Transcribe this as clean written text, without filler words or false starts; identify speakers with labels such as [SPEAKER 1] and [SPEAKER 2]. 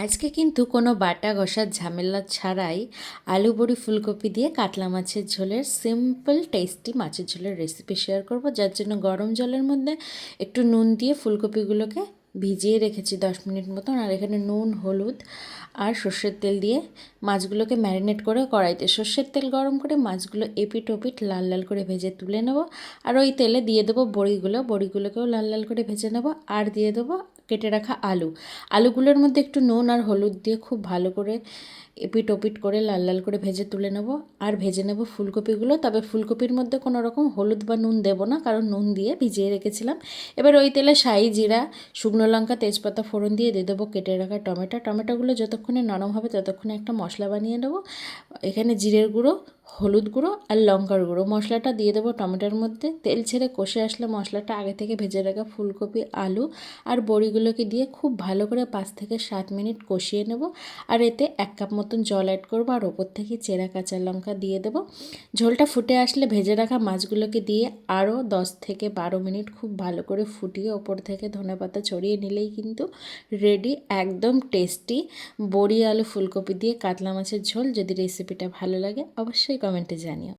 [SPEAKER 1] আজকে কিন্তু কোনো বাটা ঘষার ঝামেলা ছাড়াই আলু বড়ি ফুলকপি দিয়ে কাতলা মাছের ঝোলের সিম্পল টেস্টি মাছের ঝোলের রেসিপি শেয়ার করব, যার জন্য গরম জলের মধ্যে একটু নুন দিয়ে ফুলকপিগুলোকে ভিজিয়ে রেখেছি 10 মিনিট মতন। আর এখানে নুন, হলুদ আর সর্ষের তেল দিয়ে মাছগুলোকে ম্যারিনেট করে কড়াইতে সর্ষের তেল গরম করে মাছগুলো এপিট ওপিট লাল লাল করে ভেজে তুলে নেব। আর ওই তেলে দিয়ে দেবো বড়িগুলোকেও লাল লাল করে ভেজে নেব। আর দিয়ে দেবো কেটে রাখা আলুগুলোর মধ্যে একটু নুন আর হলুদ দিয়ে খুব ভালো করে এপিট ওপিট করে লাল লাল করে ভেজে তুলে নেব। আর ভেজে নেব ফুলকপিগুলো, তবে ফুলকপির মধ্যে কোনো রকম হলুদ বা নুন দেবো না, কারণ নুন দিয়ে ভিজিয়ে রেখেছিলাম। এবার ওই তেলে শাহি জিরা, শুকনো লঙ্কা, তেজপাতা ফোড়ন দিয়ে দেবো কেটে রাখা টমেটোগুলো যতক্ষণে নরম হবে ততক্ষণে একটা মশলা বানিয়ে নেবো। এখানে জিরের গুঁড়ো, হলুদ গুঁড়ো আর লঙ্কার গুঁড়ো, মশলাটা দিয়ে দেবো টমেটোর মধ্যে। তেল ছেড়ে কষে আসলে মশলাটা আগে থেকে ভেজে রাখা ফুলকপি, আলু আর বড়িগুলোকে দিয়ে খুব ভালো করে 5 থেকে 7 মিনিট কষিয়ে নেব। আর এতে 1 কাপ মতন জল অ্যাড করবো আর ওপর থেকে চেরা কাঁচা লঙ্কা দিয়ে দেবো। ঝোলটা ফুটে আসলে ভেজে রাখা মাছগুলোকে দিয়ে আরও 10 থেকে 12 মিনিট খুব ভালো করে ফুটিয়ে ওপর থেকে ধনেপাতা ছড়িয়ে নিলেই কিন্তু রেডি একদম টেস্টি বড়ি আলু ফুলকপি দিয়ে কাতলা মাছের ঝোল। যদি রেসিপিটা ভালো লাগে অবশ্যই কমেন্টে জানিও।